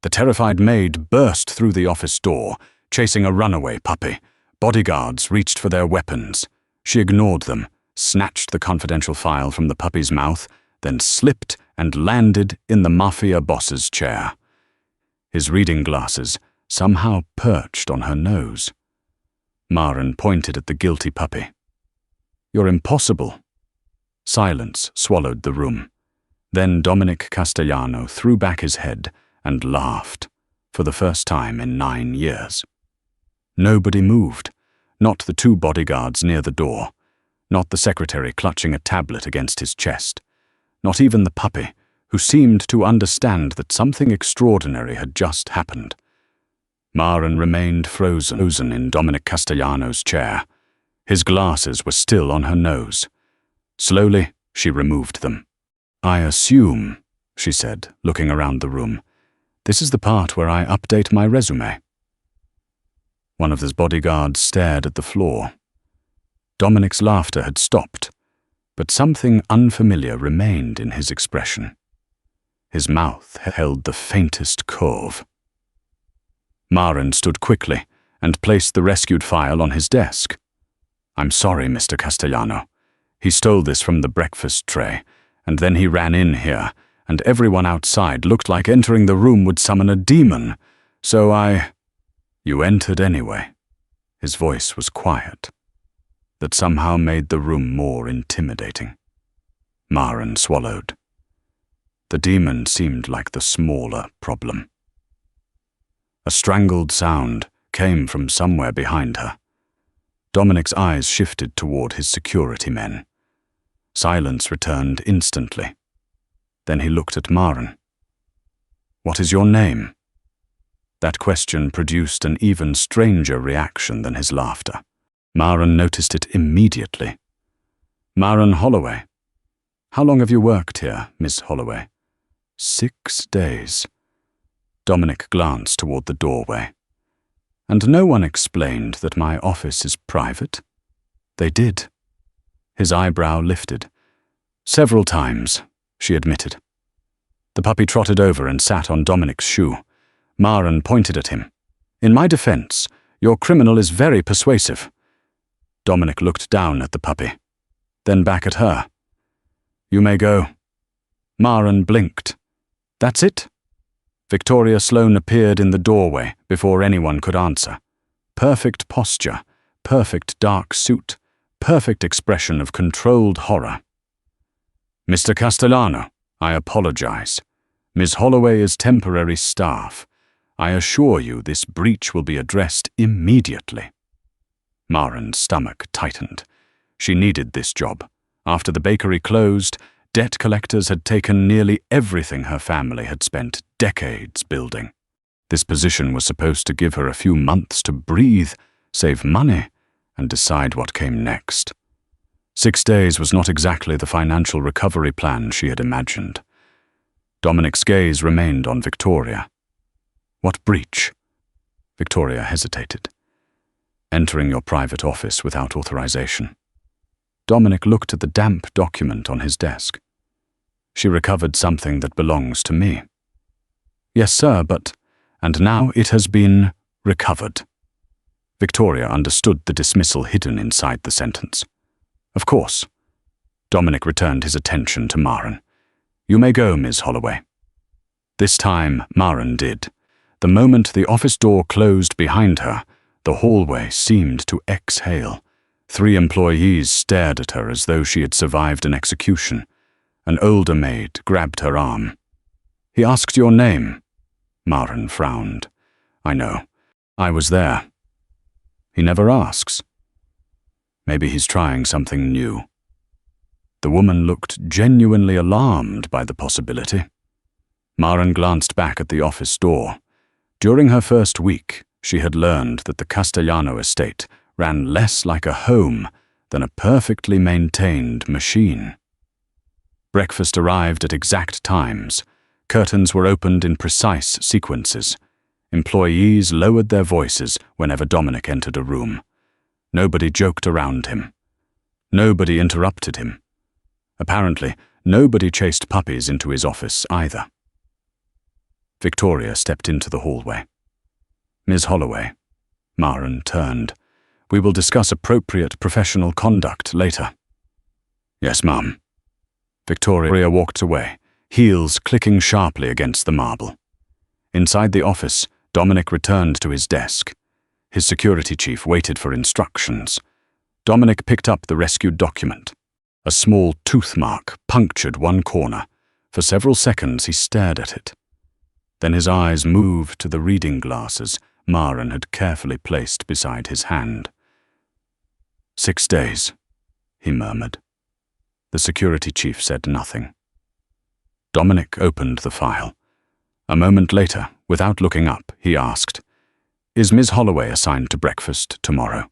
The terrified maid burst through the office door, chasing a runaway puppy. Bodyguards reached for their weapons. She ignored them, snatched the confidential file from the puppy's mouth, then slipped and landed in the Mafia boss's chair. His reading glasses somehow perched on her nose. Maren pointed at the guilty puppy. "You're impossible." Silence swallowed the room. Then Dominic Castellano threw back his head and laughed, for the first time in 9 years. Nobody moved, not the 2 bodyguards near the door, not the secretary clutching a tablet against his chest, not even the puppy, who seemed to understand that something extraordinary had just happened. Maren remained frozen in Dominic Castellano's chair. His glasses were still on her nose. Slowly, she removed them. "I assume," she said, looking around the room, "this is the part where I update my resume." One of his bodyguards stared at the floor. Dominic's laughter had stopped, but something unfamiliar remained in his expression. His mouth held the faintest curve. Maren stood quickly and placed the rescued file on his desk. "I'm sorry, Mr. Castellano. He stole this from the breakfast tray, and then he ran in here, and everyone outside looked like entering the room would summon a demon, so I—" "You entered anyway." His voice was quiet. That somehow made the room more intimidating. Maren swallowed. The demon seemed like the smaller problem. A strangled sound came from somewhere behind her. Dominic's eyes shifted toward his security men. Silence returned instantly. Then he looked at Maren. "What is your name?" That question produced an even stranger reaction than his laughter. Maren noticed it immediately. "Maren Holloway. How long have you worked here, Miss Holloway?" 6 days. Dominic glanced toward the doorway. "And no one explained that my office is private?" "They did." His eyebrow lifted. "Several times," she admitted. The puppy trotted over and sat on Dominic's shoe. Maren pointed at him. "In my defense, your criminal is very persuasive." Dominic looked down at the puppy, then back at her. "You may go." Maren blinked. "That's it?" Victoria Sloane appeared in the doorway before anyone could answer. Perfect posture, perfect dark suit, perfect expression of controlled horror. "Mr. Castellano, I apologize. Ms. Holloway is temporary staff. I assure you this breach will be addressed immediately." Maren's stomach tightened. She needed this job. After the bakery closed, debt collectors had taken nearly everything her family had spent decades building. This position was supposed to give her a few months to breathe, save money, and decide what came next. 6 days was not exactly the financial recovery plan she had imagined. Dominic's gaze remained on Victoria. "What breach?" Victoria hesitated. "Entering your private office without authorization." Dominic looked at the damp document on his desk. "She recovered something that belongs to me." "Yes, sir, but—" "And now it has been recovered." Victoria understood the dismissal hidden inside the sentence. "Of course." Dominic returned his attention to Maren. "You may go, Ms. Holloway." This time, Maren did. The moment the office door closed behind her, the hallway seemed to exhale. 3 employees stared at her as though she had survived an execution. An older maid grabbed her arm. "He asked your name." Maren frowned. "I know. I was there." "He never asks." "Maybe he's trying something new." The woman looked genuinely alarmed by the possibility. Maren glanced back at the office door. During her first week, she had learned that the Castellano estate ran less like a home than a perfectly maintained machine. Breakfast arrived at exact times. Curtains were opened in precise sequences. Employees lowered their voices whenever Dominic entered a room. Nobody joked around him. Nobody interrupted him. Apparently, nobody chased puppies into his office either. Victoria stepped into the hallway. "Ms. Holloway." Maren turned. "We will discuss appropriate professional conduct later." "Yes, ma'am." Victoria walked away, heels clicking sharply against the marble. Inside the office, Dominic returned to his desk. His security chief waited for instructions. Dominic picked up the rescued document. A small tooth mark punctured one corner. For several seconds he stared at it. Then his eyes moved to the reading glasses Maren had carefully placed beside his hand. 6 days, he murmured. The security chief said nothing. Dominic opened the file. A moment later, without looking up, he asked, "Is Ms. Holloway assigned to breakfast tomorrow?"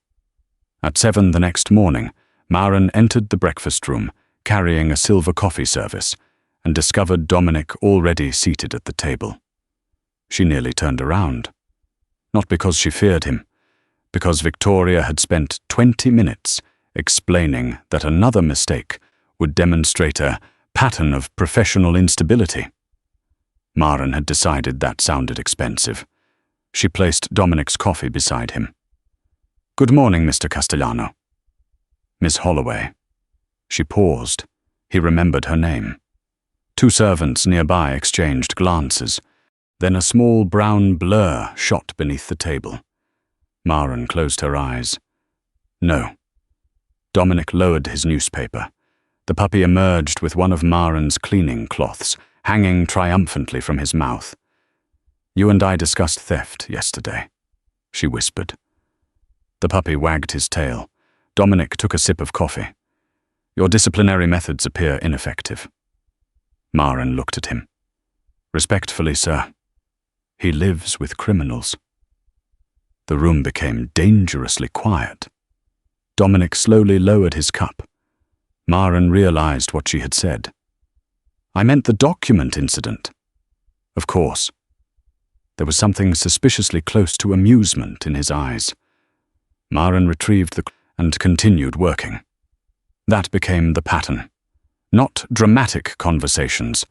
At 7 the next morning, Maren entered the breakfast room, carrying a silver coffee service, and discovered Dominic already seated at the table. She nearly turned around. Not because she feared him, because Victoria had spent 20 minutes explaining that another mistake would demonstrate a pattern of professional instability. Maren had decided that sounded expensive. She placed Dominic's coffee beside him. "Good morning, Mr. Castellano." "Miss Holloway." She paused. He remembered her name. 2 servants nearby exchanged glances. Then a small brown blur shot beneath the table. Maren closed her eyes. "No." Dominic lowered his newspaper. The puppy emerged with one of Maren's cleaning cloths, hanging triumphantly from his mouth. "You and I discussed theft yesterday," she whispered. The puppy wagged his tail. Dominic took a sip of coffee. "Your disciplinary methods appear ineffective." Maren looked at him. "Respectfully, sir. He lives with criminals." The room became dangerously quiet. Dominic slowly lowered his cup. Maren realized what she had said. "I meant the document incident." Of course. There was something suspiciously close to amusement in his eyes. Maren retrieved the and continued working. That became the pattern. Not dramatic conversations,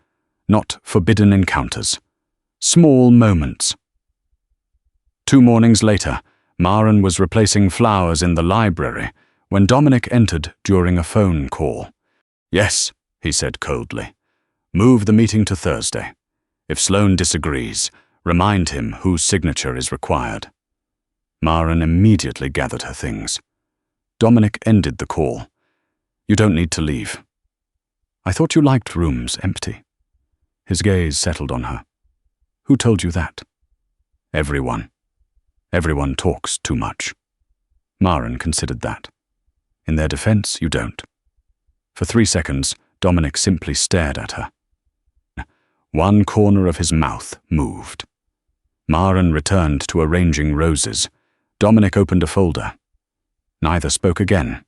not forbidden encounters. Small moments. 2 mornings later, Maren was replacing flowers in the library when Dominic entered during a phone call. "Yes," he said coldly. "Move the meeting to Thursday. If Sloane disagrees, remind him whose signature is required." Maren immediately gathered her things. Dominic ended the call. "You don't need to leave." "I thought you liked rooms empty." His gaze settled on her. "Who told you that?" "Everyone. Everyone talks too much." Maren considered that. "In their defense, you don't." For 3 seconds, Dominic simply stared at her. One corner of his mouth moved. Maren returned to arranging roses. Dominic opened a folder. Neither spoke again.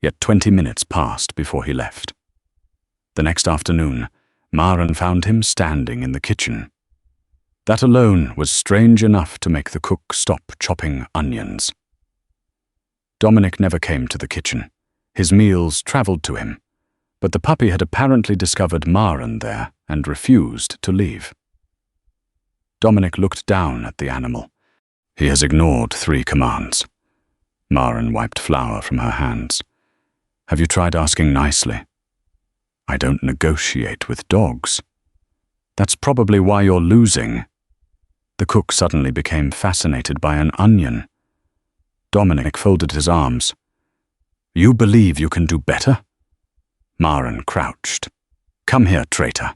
Yet 20 minutes passed before he left. The next afternoon, Maren found him standing in the kitchen. That alone was strange enough to make the cook stop chopping onions. Dominic never came to the kitchen. His meals traveled to him, but the puppy had apparently discovered Maren there and refused to leave. Dominic looked down at the animal. He has ignored 3 commands. Maren wiped flour from her hands. "Have you tried asking nicely?" "I don't negotiate with dogs." "That's probably why you're losing." The cook suddenly became fascinated by an onion. Dominic folded his arms. "You believe you can do better?" Maren crouched. "Come here, traitor."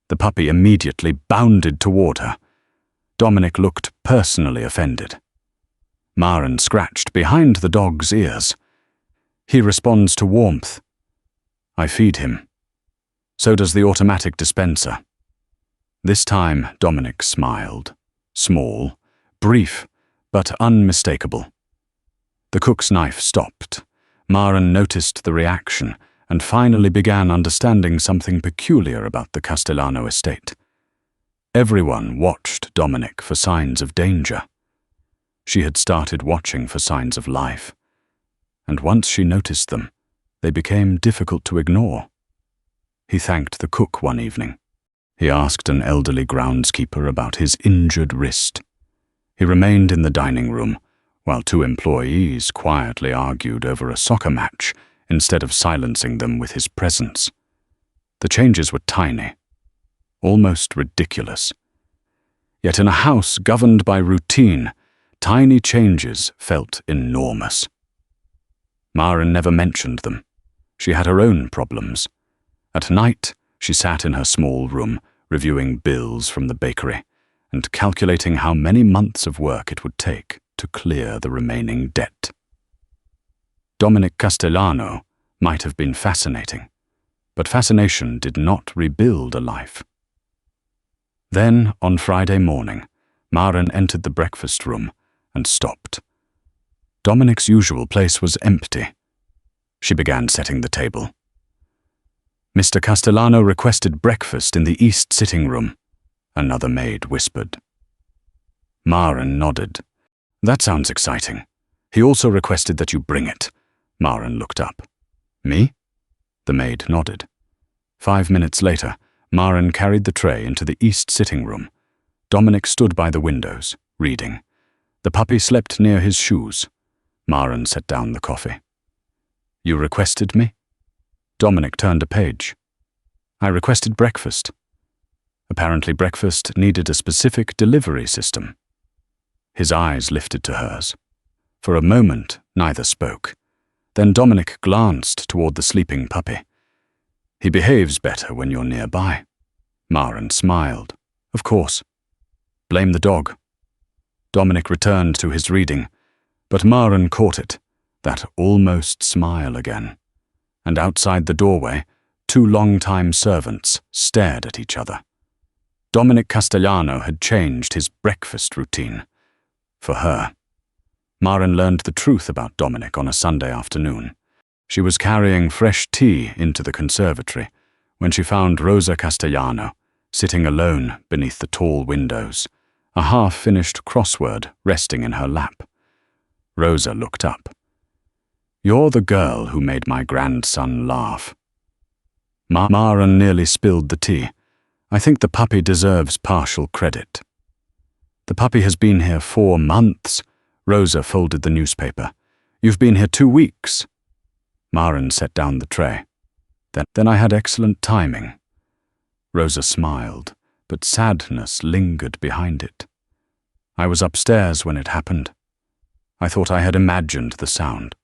The puppy immediately bounded toward her. Dominic looked personally offended. Maren scratched behind the dog's ears. "He responds to warmth. I feed him. So does the automatic dispenser." This time, Dominic smiled. Small, brief, but unmistakable. The cook's knife stopped. Maren noticed the reaction and finally began understanding something peculiar about the Castellano estate. Everyone watched Dominic for signs of danger. She had started watching for signs of life. And once she noticed them, they became difficult to ignore. He thanked the cook one evening. He asked an elderly groundskeeper about his injured wrist. He remained in the dining room, while two employees quietly argued over a soccer match instead of silencing them with his presence. The changes were tiny, almost ridiculous. Yet in a house governed by routine, tiny changes felt enormous. Maren never mentioned them. She had her own problems. At night, she sat in her small room, reviewing bills from the bakery and calculating how many months of work it would take to clear the remaining debt. Dominic Castellano might have been fascinating, but fascination did not rebuild a life. Then, on Friday morning, Maren entered the breakfast room and stopped. Dominic's usual place was empty. She began setting the table. Mr. Castellano requested breakfast in the east sitting room, another maid whispered. Maren nodded. That sounds exciting. He also requested that you bring it. Maren looked up. Me? The maid nodded. 5 minutes later, Maren carried the tray into the east sitting room. Dominic stood by the windows, reading. The puppy slept near his shoes. Maren set down the coffee. You requested me? Dominic turned a page. I requested breakfast. Apparently breakfast needed a specific delivery system. His eyes lifted to hers. For a moment, neither spoke. Then Dominic glanced toward the sleeping puppy. He behaves better when you're nearby. Maren smiled. Of course. Blame the dog. Dominic returned to his reading, but Maren caught it, that almost smile again. And outside the doorway, two long-time servants stared at each other. Dominic Castellano had changed his breakfast routine. For her. Maren learned the truth about Dominic on a Sunday afternoon. She was carrying fresh tea into the conservatory when she found Rosa Castellano sitting alone beneath the tall windows, a half-finished crossword resting in her lap. Rosa looked up. You're the girl who made my grandson laugh. Maren nearly spilled the tea. I think the puppy deserves partial credit. The puppy has been here 4 months. Rosa folded the newspaper. You've been here 2 weeks. Maren set down the tray. Then I had excellent timing. Rosa smiled, but sadness lingered behind it. I was upstairs when it happened. I thought I had imagined the sound.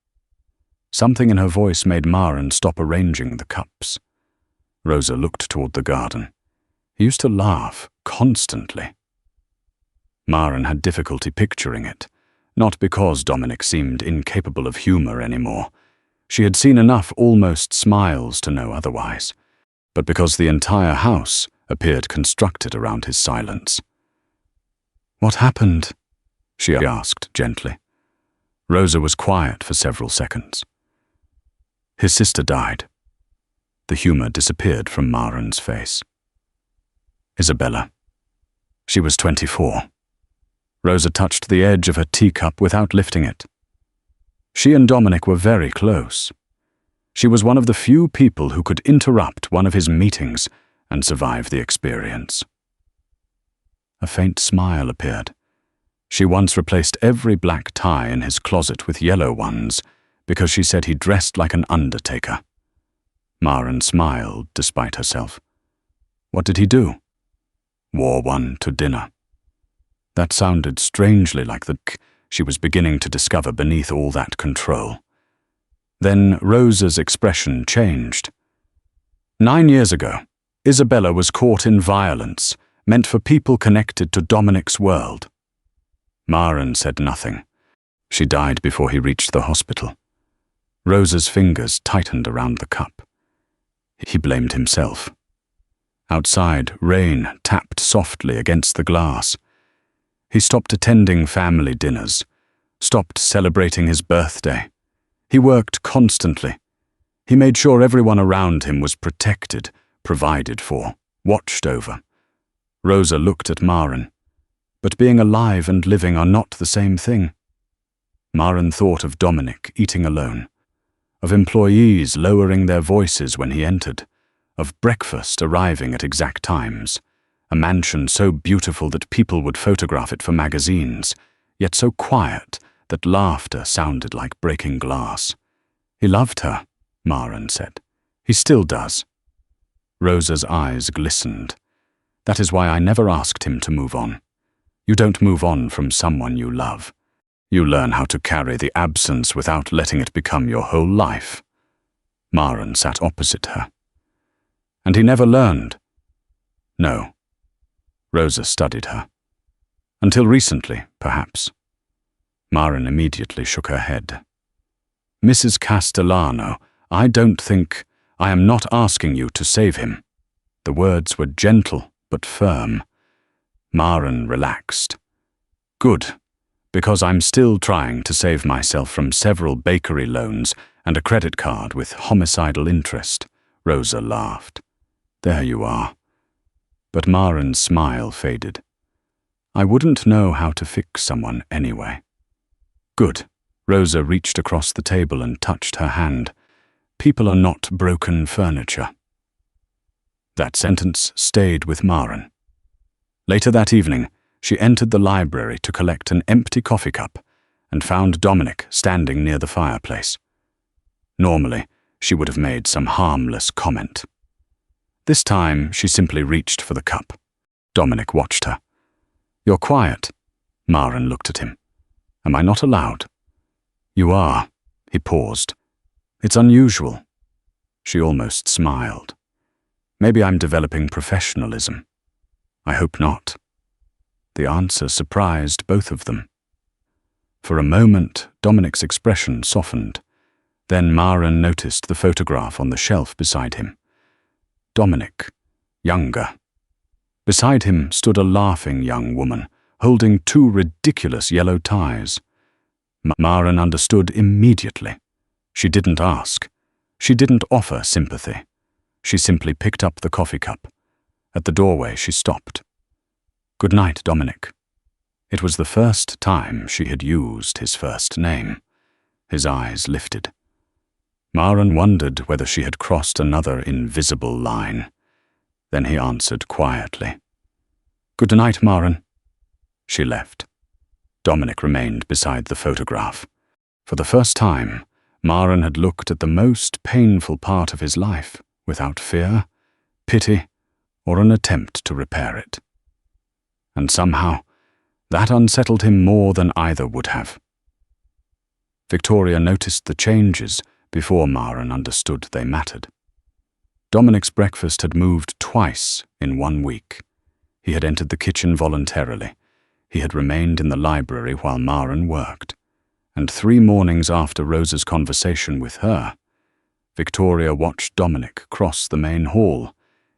Something in her voice made Maren stop arranging the cups. Rosa looked toward the garden. He used to laugh constantly. Maren had difficulty picturing it, not because Dominic seemed incapable of humor anymore. She had seen enough almost smiles to know otherwise, but because the entire house appeared constructed around his silence. What happened? She asked gently. Rosa was quiet for several seconds. His sister died. The humor disappeared from Maren's face. Isabella. She was 24. Rosa touched the edge of her teacup without lifting it. She and Dominic were very close. She was one of the few people who could interrupt one of his meetings and survive the experience. A faint smile appeared. She once replaced every black tie in his closet with yellow ones because she said he dressed like an undertaker. Maren smiled despite herself. What did he do? Wore one to dinner. That sounded strangely like the she was beginning to discover beneath all that control. Then Rosa's expression changed. 9 years ago, Isabella was caught in violence, meant for people connected to Dominic's world. Maren said nothing. She died before he reached the hospital. Rosa's fingers tightened around the cup. He blamed himself. Outside, rain tapped softly against the glass. He stopped attending family dinners, stopped celebrating his birthday. He worked constantly. He made sure everyone around him was protected, provided for, watched over. Rosa looked at Maren. But being alive and living are not the same thing. Maren thought of Dominic eating alone, of employees lowering their voices when he entered, of breakfast arriving at exact times, a mansion so beautiful that people would photograph it for magazines, yet so quiet that laughter sounded like breaking glass. He loved her, Maren said. He still does. Rosa's eyes glistened. That is why I never asked him to move on. You don't move on from someone you love. You learn how to carry the absence without letting it become your whole life. Maren sat opposite her. And he never learned. No. Rosa studied her. Until recently, perhaps. Maren immediately shook her head. Mrs. Castellano, I am not asking you to save him. The words were gentle but firm. Maren relaxed. Good, because I'm still trying to save myself from several bakery loans and a credit card with homicidal interest. Rosa laughed. There you are. But Maren's smile faded. I wouldn't know how to fix someone anyway. Good. Rosa reached across the table and touched her hand. People are not broken furniture. That sentence stayed with Maren. Later that evening, she entered the library to collect an empty coffee cup and found Dominic standing near the fireplace. Normally, she would have made some harmless comment. This time, she simply reached for the cup. Dominic watched her. You're quiet. Maren looked at him. Am I not allowed? You are. He paused. It's unusual. She almost smiled. Maybe I'm developing professionalism. I hope not. The answer surprised both of them. For a moment, Dominic's expression softened. Then Maren noticed the photograph on the shelf beside him. Dominic, younger. Beside him stood a laughing young woman, holding two ridiculous yellow ties. Maren understood immediately. She didn't ask. She didn't offer sympathy. She simply picked up the coffee cup. At the doorway, she stopped. Good night, Dominic. It was the first time she had used his first name. His eyes lifted. Maren wondered whether she had crossed another invisible line. Then he answered quietly. Good night, Maren. She left. Dominic remained beside the photograph. For the first time, Maren had looked at the most painful part of his life without fear, pity, or an attempt to repair it. And somehow, that unsettled him more than either would have. Victoria noticed the changes before Maren understood they mattered. Dominic's breakfast had moved twice in 1 week. He had entered the kitchen voluntarily. He had remained in the library while Maren worked. And 3 mornings after Rosa's conversation with her, Victoria watched Dominic cross the main hall,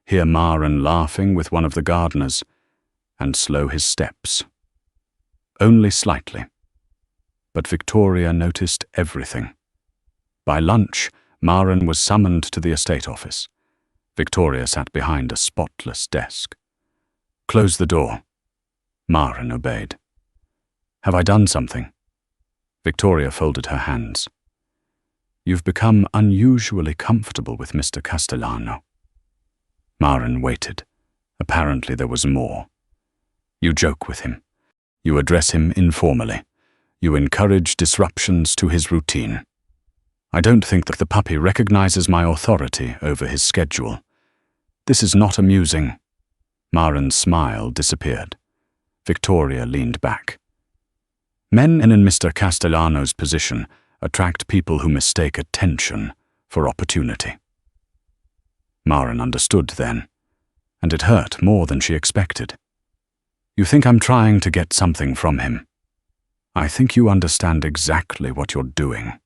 hear Maren laughing with one of the gardeners, and slow his steps. Only slightly. But Victoria noticed everything. By lunch, Maren was summoned to the estate office. Victoria sat behind a spotless desk. Close the door. Maren obeyed. Have I done something? Victoria folded her hands. You've become unusually comfortable with Mr. Castellano. Maren waited. Apparently there was more. You joke with him. You address him informally. You encourage disruptions to his routine. I don't think that the puppy recognizes my authority over his schedule. This is not amusing. Maren's smile disappeared. Victoria leaned back. Men in Mr. Castellano's position attract people who mistake attention for opportunity. Maren understood then, and it hurt more than she expected. You think I'm trying to get something from him. I think you understand exactly what you're doing.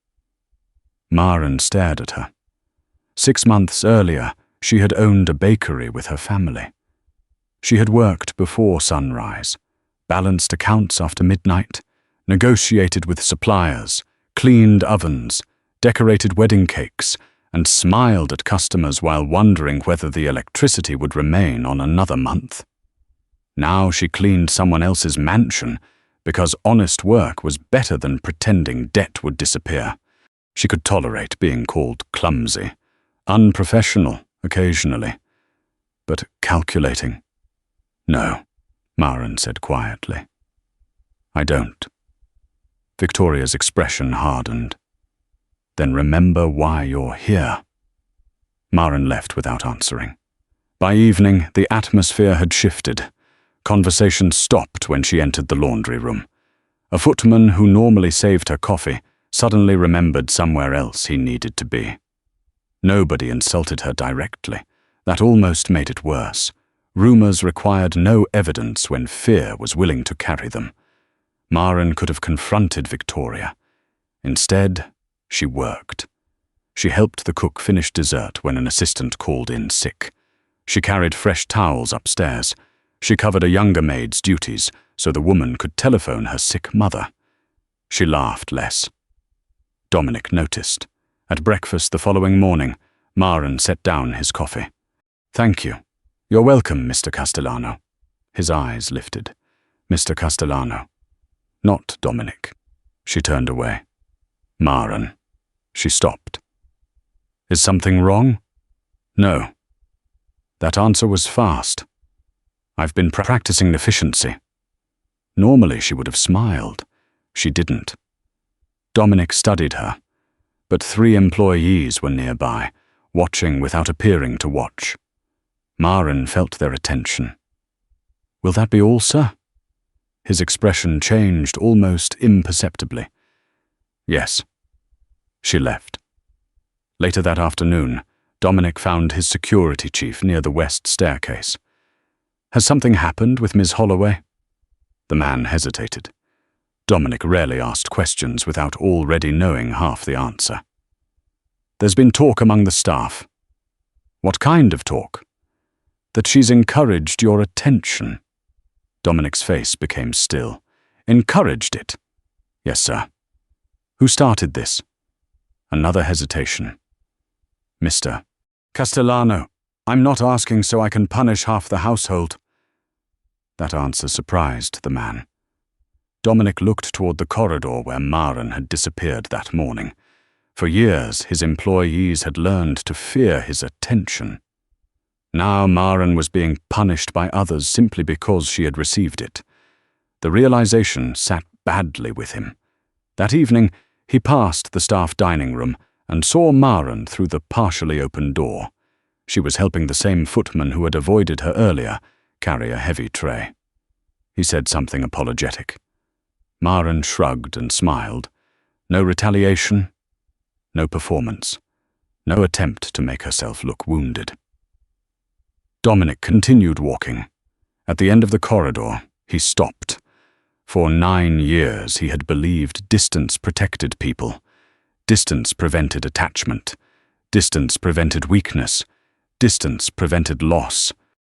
Maren stared at her. 6 months earlier, she had owned a bakery with her family. She had worked before sunrise, balanced accounts after midnight, negotiated with suppliers, cleaned ovens, decorated wedding cakes, and smiled at customers while wondering whether the electricity would remain on another month. Now she cleaned someone else's mansion because honest work was better than pretending debt would disappear. She could tolerate being called clumsy, unprofessional, occasionally. But calculating? No, Maren said quietly. I don't. Victoria's expression hardened. Then remember why you're here. Maren left without answering. By evening, the atmosphere had shifted. Conversation stopped when she entered the laundry room. A footman who normally saved her coffee suddenly remembered somewhere else he needed to be. Nobody insulted her directly. That almost made it worse. Rumors required no evidence when fear was willing to carry them. Maren could have confronted Victoria. Instead, she worked. She helped the cook finish dessert when an assistant called in sick. She carried fresh towels upstairs. She covered a younger maid's duties so the woman could telephone her sick mother. She laughed less. Dominic noticed. At breakfast the following morning, Maren set down his coffee. Thank you. You're welcome, Mr. Castellano. His eyes lifted. Mr. Castellano. Not Dominic. She turned away. Maren. She stopped. Is something wrong? No. That answer was fast. I've been practicing efficiency. Normally she would have smiled. She didn't. Dominic studied her, but 3 employees were nearby, watching without appearing to watch. Maren felt their attention. Will that be all, sir? His expression changed almost imperceptibly. Yes. She left. Later that afternoon, Dominic found his security chief near the west staircase. Has something happened with Ms. Holloway? The man hesitated. Dominic rarely asked questions without already knowing half the answer. There's been talk among the staff. What kind of talk? That she's encouraged your attention. Dominic's face became still. Encouraged it? Yes, sir. Who started this? Another hesitation. Mr. Castellano, I'm not asking so I can punish half the household. That answer surprised the man. Dominic looked toward the corridor where Maren had disappeared that morning. For years, his employees had learned to fear his attention. Now Maren was being punished by others simply because she had received it. The realization sat badly with him. That evening, he passed the staff dining room and saw Maren through the partially open door. She was helping the same footman who had avoided her earlier carry a heavy tray. He said something apologetic. Maren shrugged and smiled. No retaliation, no performance, no attempt to make herself look wounded. Dominic continued walking. At the end of the corridor, he stopped. For 9 years he had believed distance protected people. Distance prevented attachment. Distance prevented weakness. Distance prevented loss.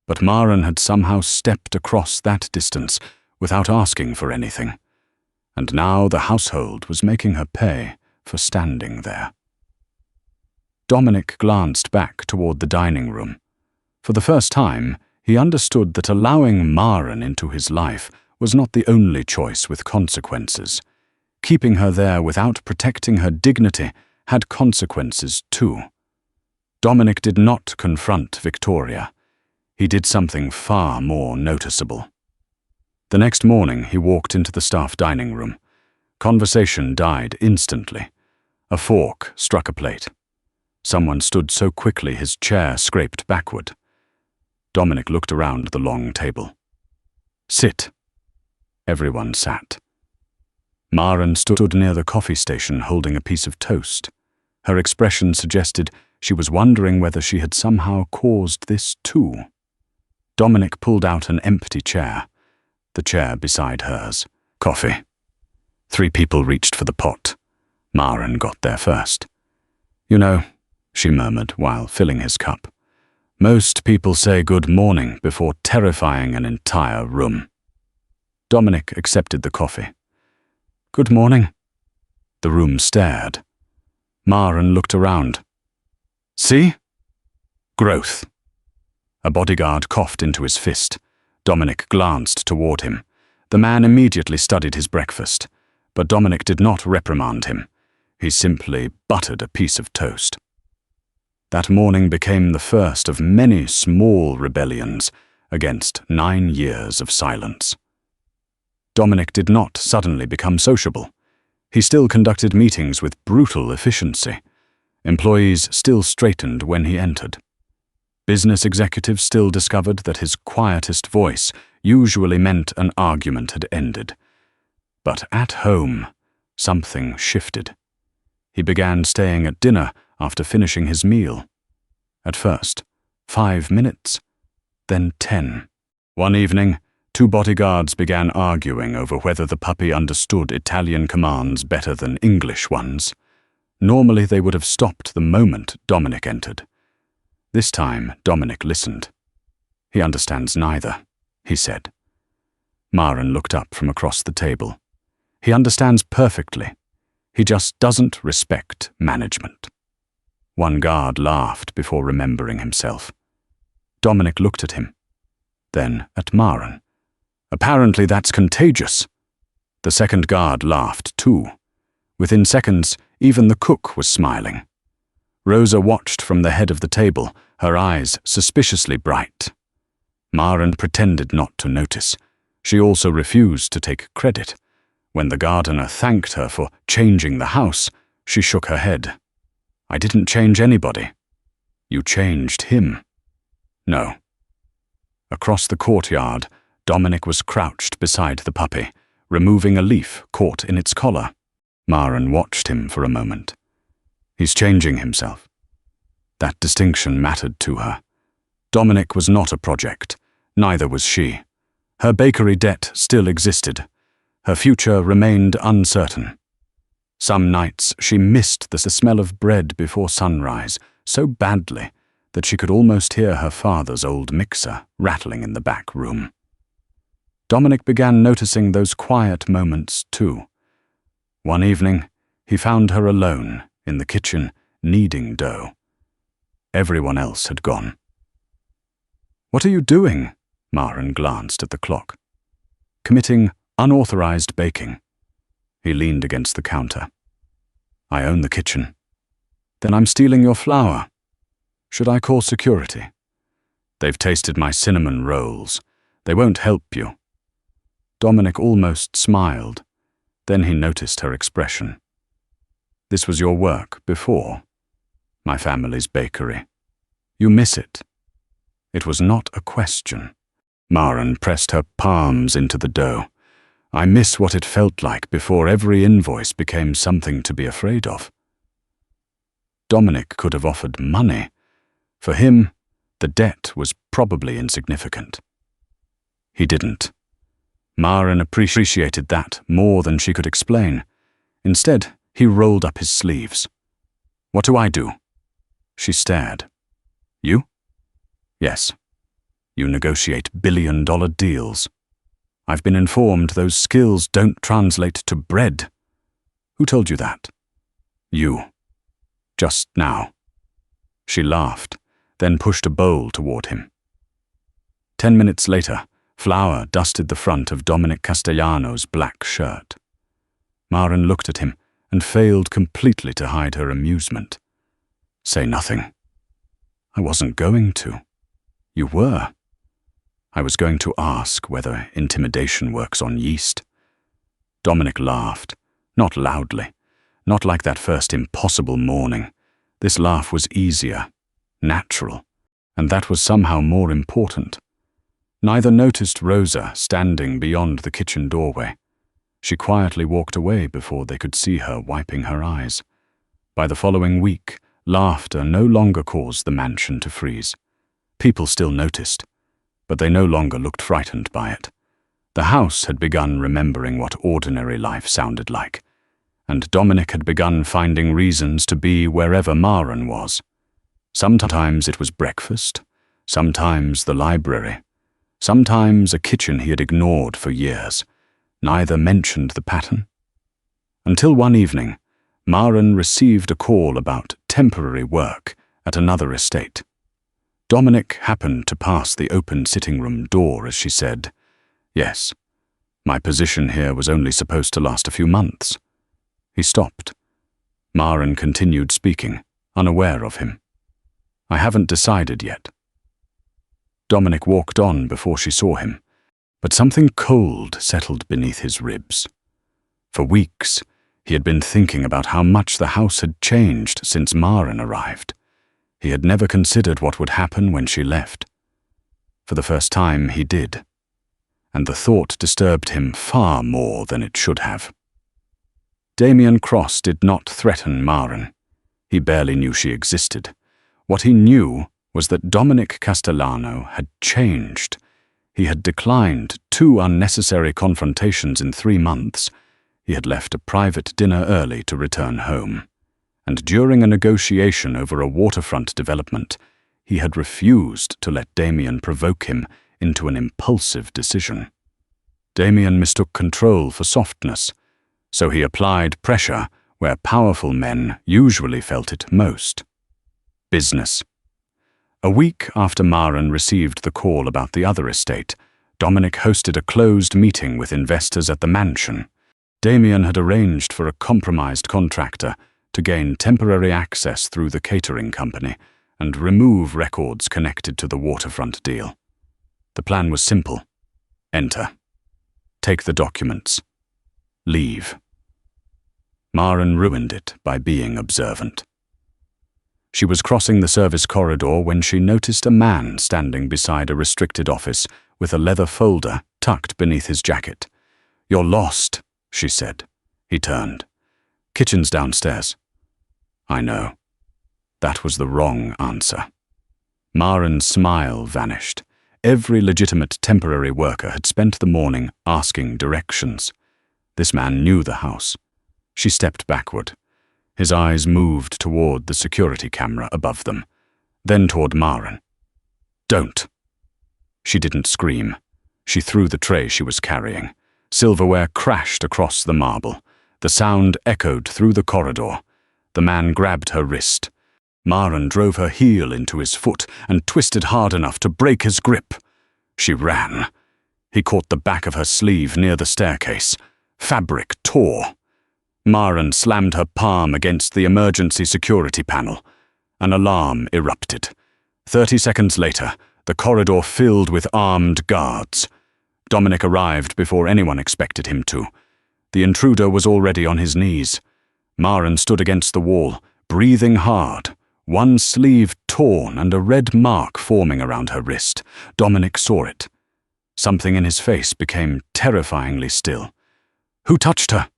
But Maren had somehow stepped across that distance without asking for anything. And now the household was making her pay for standing there. Dominic glanced back toward the dining room. For the first time, he understood that allowing Maren into his life was not the only choice with consequences. Keeping her there without protecting her dignity had consequences too. Dominic did not confront Victoria. He did something far more noticeable. The next morning he walked into the staff dining room. Conversation died instantly. A fork struck a plate. Someone stood so quickly his chair scraped backward. Dominic looked around the long table. Sit. Everyone sat. Maren stood near the coffee station holding a piece of toast. Her expression suggested she was wondering whether she had somehow caused this too. Dominic pulled out an empty chair, the chair beside hers. Coffee. 3 people reached for the pot. Maren got there first. You know, she murmured while filling his cup, most people say good morning before terrifying an entire room. Dominic accepted the coffee. Good morning. The room stared. Maren looked around. See? Growth. A bodyguard coughed into his fist. Dominic glanced toward him. The man immediately studied his breakfast, but Dominic did not reprimand him. He simply buttered a piece of toast. That morning became the first of many small rebellions against 9 years of silence. Dominic did not suddenly become sociable. He still conducted meetings with brutal efficiency. Employees still straightened when he entered. Business executives still discovered that his quietest voice usually meant an argument had ended. But at home, something shifted. He began staying at dinner after finishing his meal. At first, 5 minutes, then 10. One evening, 2 bodyguards began arguing over whether the puppy understood Italian commands better than English ones. Normally they would have stopped the moment Dominic entered. This time, Dominic listened. "He understands neither," he said. Maren looked up from across the table. "He understands perfectly. He just doesn't respect management." One guard laughed before remembering himself. Dominic looked at him, then at Maren. "Apparently that's contagious." The second guard laughed too. Within seconds, even the cook was smiling. Rosa watched from the head of the table, her eyes suspiciously bright. Maren pretended not to notice. She also refused to take credit. When the gardener thanked her for changing the house, she shook her head. "I didn't change anybody. You changed him." "No." Across the courtyard, Dominic was crouched beside the puppy, removing a leaf caught in its collar. Maren watched him for a moment. "He's changing himself." That distinction mattered to her. Dominic was not a project, neither was she. Her bakery debt still existed. Her future remained uncertain. Some nights she missed the smell of bread before sunrise so badly that she could almost hear her father's old mixer rattling in the back room. Dominic began noticing those quiet moments too. One evening, he found her alone in the kitchen, kneading dough. Everyone else had gone. "What are you doing?" Maren glanced at the clock. "Committing unauthorized baking." He leaned against the counter. "I own the kitchen." "Then I'm stealing your flour. Should I call security?" "They've tasted my cinnamon rolls. They won't help you." Dominic almost smiled. Then he noticed her expression. "This was your work before. My family's bakery. You miss it." It was not a question. Maren pressed her palms into the dough. "I miss what it felt like before every invoice became something to be afraid of." Dominic could have offered money. For him, the debt was probably insignificant. He didn't. Maren appreciated that more than she could explain. Instead, he rolled up his sleeves. "What do I do?" She stared. "You?" "Yes. You negotiate billion-dollar deals. I've been informed those skills don't translate to bread." "Who told you that?" "You. Just now." She laughed, then pushed a bowl toward him. 10 minutes later, flour dusted the front of Dominic Castellano's black shirt. Maren looked at him and failed completely to hide her amusement. "Say nothing." "I wasn't going to." "You were." "I was going to ask whether intimidation works on yeast." Dominic laughed, not loudly, not like that first impossible morning. This laugh was easier, natural, and that was somehow more important. Neither noticed Rosa standing beyond the kitchen doorway. She quietly walked away before they could see her wiping her eyes. By the following week, laughter no longer caused the mansion to freeze. People still noticed, but they no longer looked frightened by it. The house had begun remembering what ordinary life sounded like, and Dominic had begun finding reasons to be wherever Maren was. Sometimes it was breakfast, sometimes the library, sometimes a kitchen he had ignored for years. Neither mentioned the pattern. Until one evening, Maren received a call about temporary work at another estate. Dominic happened to pass the open sitting room door as she said, "Yes, my position here was only supposed to last a few months." He stopped. Maren continued speaking, unaware of him. I haven't decided yet. Dominic walked on before she saw him, but something cold settled beneath his ribs. For weeks, he had been thinking about how much the house had changed since Maren arrived. He had never considered what would happen when she left. For the first time, he did, and the thought disturbed him far more than it should have. Damien Cross did not threaten Maren. He barely knew she existed. What he knew was that Dominic Castellano had changed. He had declined 2 unnecessary confrontations in 3 months. He had left a private dinner early to return home. And during a negotiation over a waterfront development, he had refused to let Damien provoke him into an impulsive decision. Damien mistook control for softness, so he applied pressure where powerful men usually felt it most. Business. A week after Maren received the call about the other estate, Dominic hosted a closed meeting with investors at the mansion. Damien had arranged for a compromised contractor to gain temporary access through the catering company and remove records connected to the waterfront deal. The plan was simple. Enter. Take the documents. Leave. Maren ruined it by being observant. She was crossing the service corridor when she noticed a man standing beside a restricted office with a leather folder tucked beneath his jacket. "You're lost," she said. He turned. "Kitchen's downstairs." "I know." That was the wrong answer. Maren's smile vanished. Every legitimate temporary worker had spent the morning asking directions. This man knew the house. She stepped backward. His eyes moved toward the security camera above them, then toward Maren. "Don't." She didn't scream. She threw the tray she was carrying. Silverware crashed across the marble. The sound echoed through the corridor. The man grabbed her wrist. Maren drove her heel into his foot and twisted hard enough to break his grip. She ran. He caught the back of her sleeve near the staircase. Fabric tore. Maren slammed her palm against the emergency security panel. An alarm erupted. 30 seconds later, the corridor filled with armed guards. Dominic arrived before anyone expected him to. The intruder was already on his knees. Maren stood against the wall, breathing hard, one sleeve torn and a red mark forming around her wrist. Dominic saw it. Something in his face became terrifyingly still. "Who touched her?"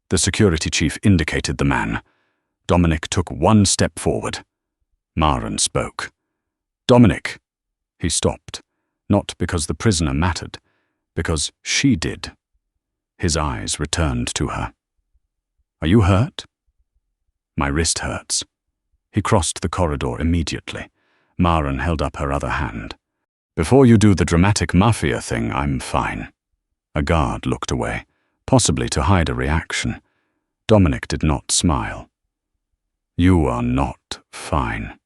The security chief indicated the man. Dominic took one step forward. Maren spoke. "Dominic." He stopped, not because the prisoner mattered, because she did. His eyes returned to her. "Are you hurt?" "My wrist hurts." He crossed the corridor immediately. Maren held up her other hand. "Before you do the dramatic Mafia thing, I'm fine." A guard looked away, possibly to hide a reaction. Dominic did not smile. "You are not fine."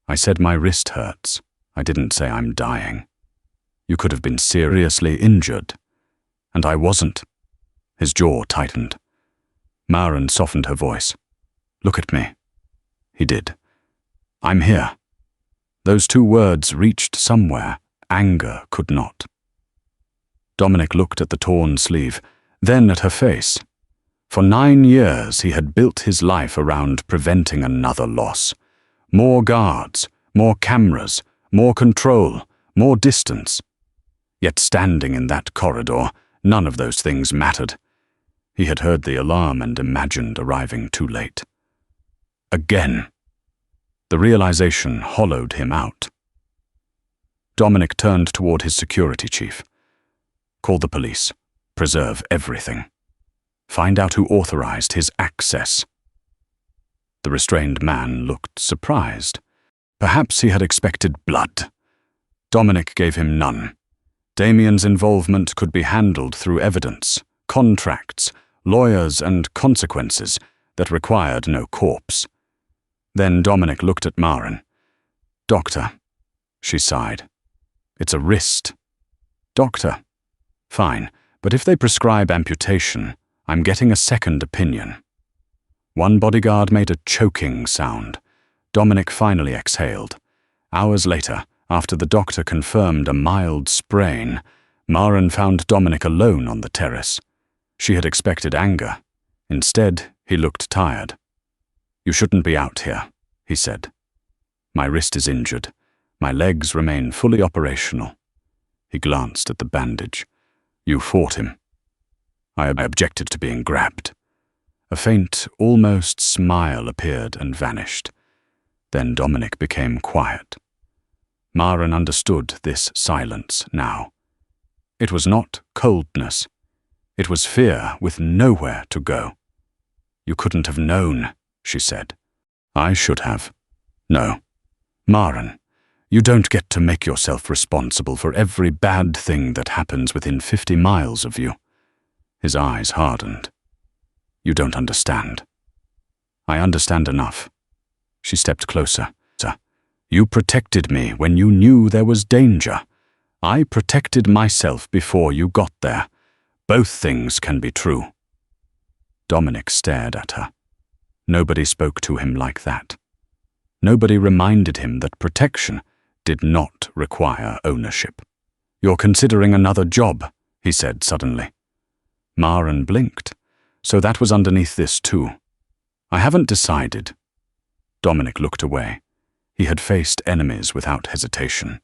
"I said my wrist hurts. I didn't say I'm dying. You could have been seriously injured." "And I wasn't." His jaw tightened. Maren softened her voice. "Look at me." He did. "I'm here." Those 2 words reached somewhere. Anger could not. Dominic looked at the torn sleeve, then at her face. For 9 years he had built his life around preventing another loss. More guards, more cameras, more control, more distance. Yet standing in that corridor, none of those things mattered. He had heard the alarm and imagined arriving too late. Again. The realization hollowed him out. Dominic turned toward his security chief. "Call the police. Preserve everything. Find out who authorized his access." The restrained man looked surprised. Perhaps he had expected blood. Dominic gave him none. Damien's involvement could be handled through evidence, contracts, lawyers, and consequences that required no corpse. Then Dominic looked at Maren. "Doctor," she sighed. "It's a wrist." "Doctor." "Fine, but if they prescribe amputation, I'm getting a second opinion." One bodyguard made a choking sound. Dominic finally exhaled. Hours later, after the doctor confirmed a mild sprain, Maren found Dominic alone on the terrace. She had expected anger. Instead, he looked tired. "You shouldn't be out here," he said. "My wrist is injured. My legs remain fully operational." He glanced at the bandage. "You fought him." I objected to being grabbed." A faint, almost smile appeared and vanished. Then Dominic became quiet. Maren understood this silence now. It was not coldness. It was fear with nowhere to go. "You couldn't have known," she said. "I should have." "No. Maren, you don't get to make yourself responsible for every bad thing that happens within 50 miles of you." His eyes hardened. "You don't understand." "I understand enough." She stepped closer. "You protected me when you knew there was danger. I protected myself before you got there. Both things can be true." Dominic stared at her. Nobody spoke to him like that. Nobody reminded him that protection did not require ownership. "You're considering another job," he said suddenly. Maren blinked. "So that was underneath this too." "I haven't decided." Dominic looked away. He had faced enemies without hesitation.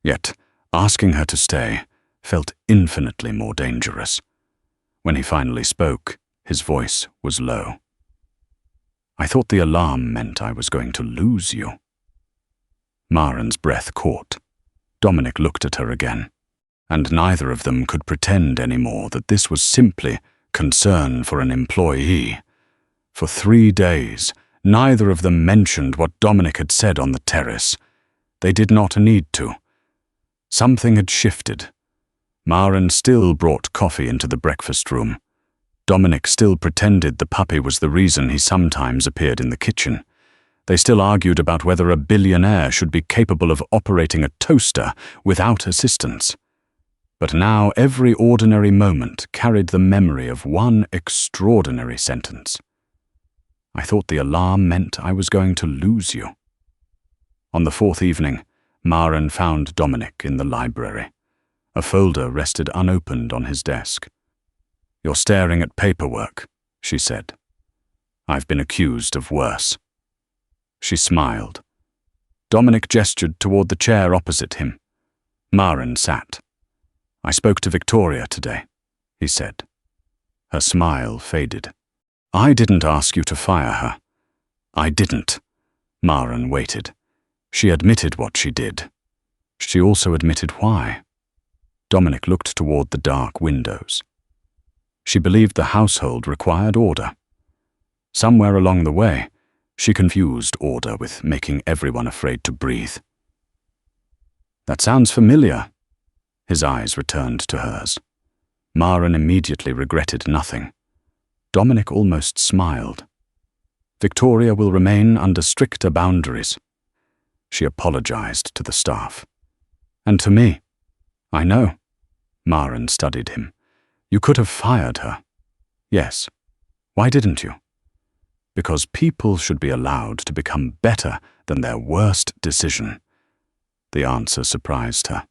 Yet, asking her to stay felt infinitely more dangerous. When he finally spoke, his voice was low. "I thought the alarm meant I was going to lose you." Maren's breath caught. Dominic looked at her again, and neither of them could pretend anymore that this was simply concern for an employee. For 3 days, neither of them mentioned what Dominic had said on the terrace. They did not need to. Something had shifted. Maren still brought coffee into the breakfast room. Dominic still pretended the puppy was the reason he sometimes appeared in the kitchen. They still argued about whether a billionaire should be capable of operating a toaster without assistance. But now every ordinary moment carried the memory of one extraordinary sentence. "I thought the alarm meant I was going to lose you." On the 4th evening, Maren found Dominic in the library. A folder rested unopened on his desk. "You're staring at paperwork," she said. "I've been accused of worse." She smiled. Dominic gestured toward the chair opposite him. Maren sat. "I spoke to Victoria today," he said. Her smile faded. "I didn't ask you to fire her." "I didn't." Maren waited. She admitted what she did. She also admitted why. Dominic looked toward the dark windows. She believed the household required order. Somewhere along the way, she confused order with making everyone afraid to breathe. "That sounds familiar." His eyes returned to hers. Maren immediately regretted nothing. Dominic almost smiled. "Victoria will remain under stricter boundaries." She apologized to the staff. "And to me." "I know." Maren studied him. "You could have fired her." "Yes. Why didn't you?" "Because people should be allowed to become better than their worst decision." The answer surprised her.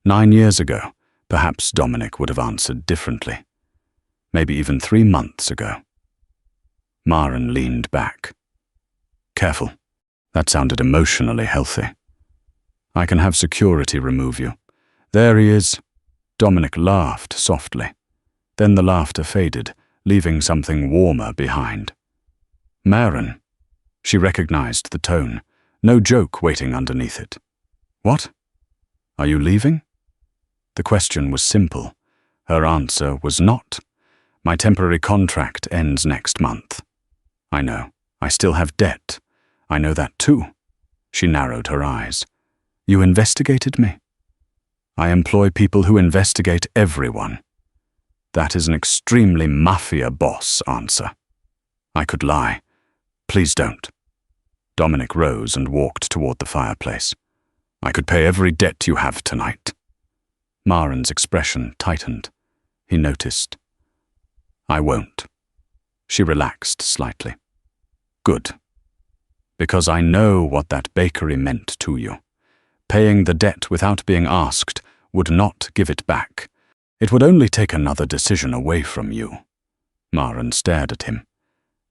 9 years ago, perhaps Dominic would have answered differently. Maybe even 3 months ago. Maren leaned back. "Careful. That sounded emotionally healthy. I can have security remove you." "There he is." Dominic laughed softly. Then the laughter faded, leaving something warmer behind. "Maren." She recognized the tone. No joke waiting underneath it. "What? Are you leaving?" The question was simple. Her answer was not. "My temporary contract ends next month." "I know. I still have debt. I know that too." She narrowed her eyes. "You investigated me?" "I employ people who investigate everyone." That is an extremely Mafia boss answer. "I could lie. Please don't." Dominic rose and walked toward the fireplace. "I could pay every debt you have tonight." Maren's expression tightened. He noticed. "I won't." She relaxed slightly. "Good." Because I know what that bakery meant to you. Paying the debt without being asked would not give it back. It would only take another decision away from you. Maren stared at him.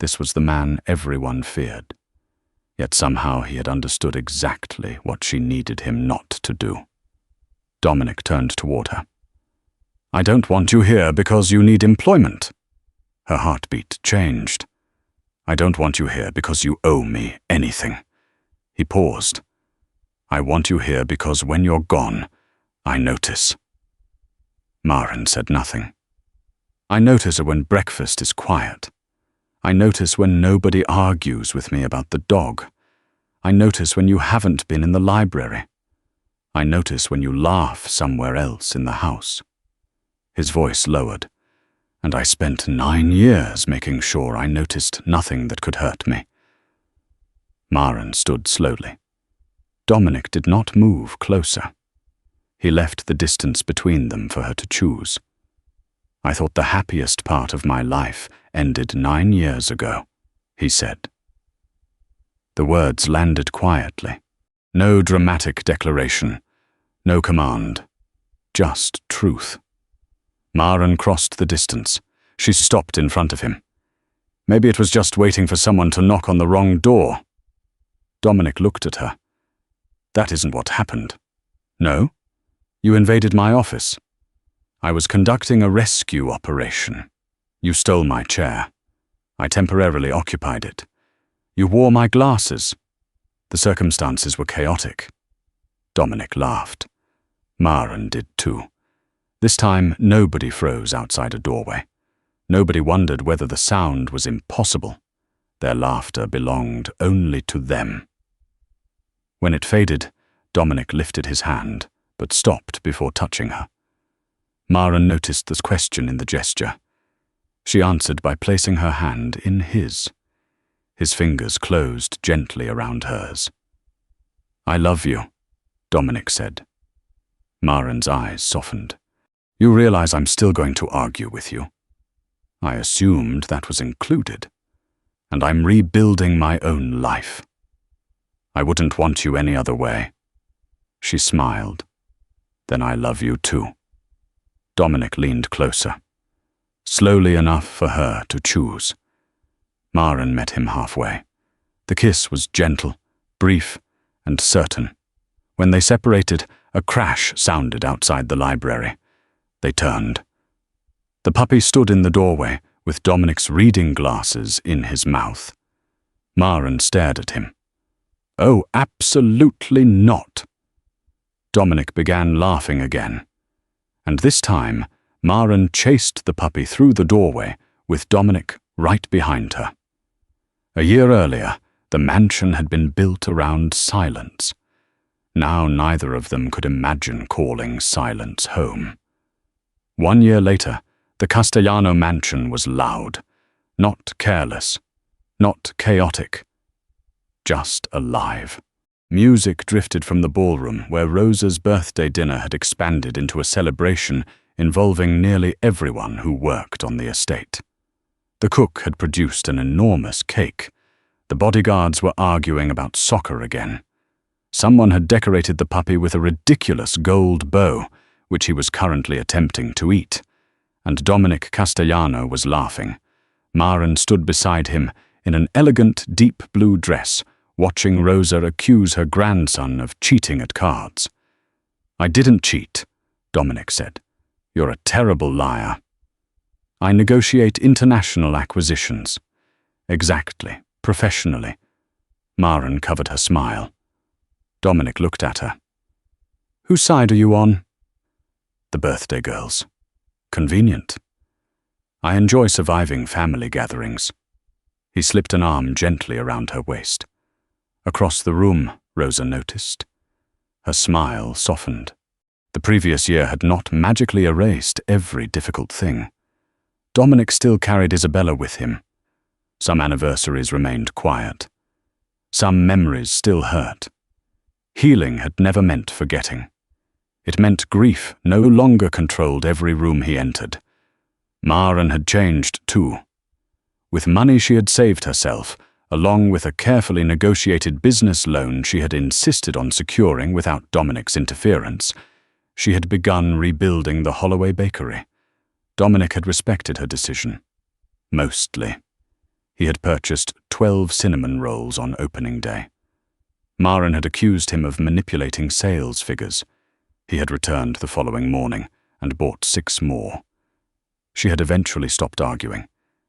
This was the man everyone feared. Yet somehow he had understood exactly what she needed him not to do. Dominic turned toward her. I don't want you here because you need employment. Her heartbeat changed. I don't want you here because you owe me anything. He paused. I want you here because when you're gone, I notice. Maren said nothing. I notice when breakfast is quiet. I notice when nobody argues with me about the dog. I notice when you haven't been in the library. I notice when you laugh somewhere else in the house. His voice lowered, and I spent 9 years making sure I noticed nothing that could hurt me. Maren stood slowly. Dominic did not move closer. He left the distance between them for her to choose. I thought the happiest part of my life ended 9 years ago, he said. The words landed quietly. No dramatic declaration, no command, just truth. Maren crossed the distance. She stopped in front of him. Maybe it was just waiting for someone to knock on the wrong door. Dominic looked at her. That isn't what happened. No? You invaded my office. I was conducting a rescue operation. You stole my chair. I temporarily occupied it. You wore my glasses. The circumstances were chaotic. Dominic laughed. Maren did too. This time, nobody froze outside a doorway. Nobody wondered whether the sound was impossible. Their laughter belonged only to them. When it faded, Dominic lifted his hand, but stopped before touching her. Maren noticed the question in the gesture. She answered by placing her hand in his. His fingers closed gently around hers. I love you, Dominic said. Maren's eyes softened. You realize I'm still going to argue with you. I assumed that was included. And I'm rebuilding my own life. I wouldn't want you any other way. She smiled. Then I love you too. Dominic leaned closer, slowly enough for her to choose. Maren met him halfway. The kiss was gentle, brief, and certain. When they separated, a crash sounded outside the library. They turned. The puppy stood in the doorway with Dominic's reading glasses in his mouth. Maren stared at him. Oh, absolutely not. Dominic began laughing again. And this time, Maren chased the puppy through the doorway with Dominic right behind her. A year earlier, the mansion had been built around silence. Now neither of them could imagine calling silence home. 1 year later, the Castellano mansion was loud, not careless, not chaotic, just alive. Music drifted from the ballroom where Rosa's birthday dinner had expanded into a celebration involving nearly everyone who worked on the estate. The cook had produced an enormous cake. The bodyguards were arguing about soccer again. Someone had decorated the puppy with a ridiculous gold bow, which he was currently attempting to eat. And Dominic Castellano was laughing. Maren stood beside him in an elegant deep blue dress, watching Rosa accuse her grandson of cheating at cards. I didn't cheat, Dominic said. You're a terrible liar. I negotiate international acquisitions. Exactly, professionally. Maren covered her smile. Dominic looked at her. Whose side are you on? The birthday girl's. Convenient. I enjoy surviving family gatherings. He slipped an arm gently around her waist. Across the room, Rosa noticed. Her smile softened. The previous year had not magically erased every difficult thing. Dominic still carried Isabella with him. Some anniversaries remained quiet. Some memories still hurt. Healing had never meant forgetting. It meant grief no longer controlled every room he entered. Maren had changed too. With money she had saved herself, along with a carefully negotiated business loan she had insisted on securing without Dominic's interference, she had begun rebuilding the Holloway bakery. Dominic had respected her decision. Mostly. He had purchased 12 cinnamon rolls on opening day. Maren had accused him of manipulating sales figures. He had returned the following morning and bought 6 more. She had eventually stopped arguing.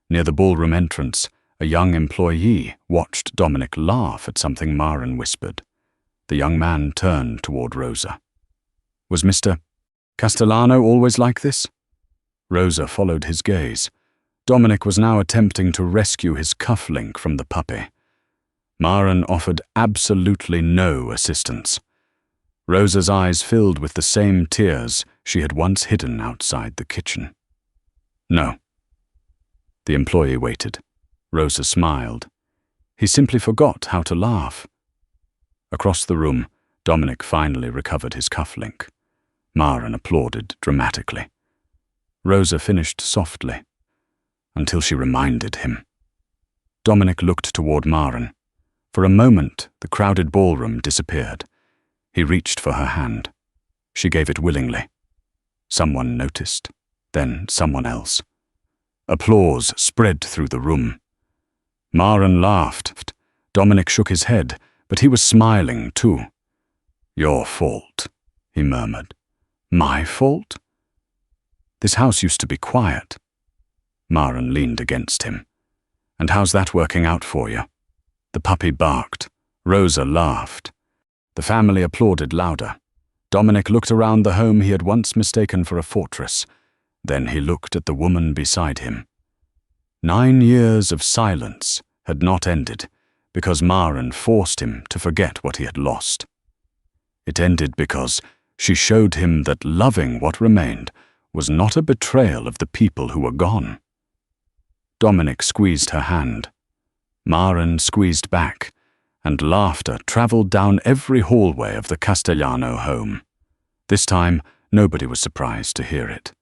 Near the ballroom entrance, a young employee watched Dominic laugh at something Maren whispered. The young man turned toward Rosa. Was Mr. Castellano always like this? Rosa followed his gaze. Dominic was now attempting to rescue his cufflink from the puppy. Maren offered absolutely no assistance. Rosa's eyes filled with the same tears she had once hidden outside the kitchen. No. The employee waited. Rosa smiled. He simply forgot how to laugh. Across the room, Dominic finally recovered his cufflink. Maren applauded dramatically. Rosa finished softly, until she reminded him. Dominic looked toward Maren. For a moment, the crowded ballroom disappeared. He reached for her hand. She gave it willingly. Someone noticed, then someone else. Applause spread through the room. Maren laughed. Dominic shook his head, but he was smiling too. Your fault, he murmured. My fault? This house used to be quiet. Maren leaned against him. And how's that working out for you? The puppy barked. Rosa laughed. The family applauded louder. Dominic looked around the home he had once mistaken for a fortress. Then he looked at the woman beside him. 9 years of silence had not ended because Maren forced him to forget what he had lost. It ended because she showed him that loving what remained was not a betrayal of the people who were gone. Dominic squeezed her hand. Maren squeezed back, and laughter traveled down every hallway of the Castellano home. This time, nobody was surprised to hear it.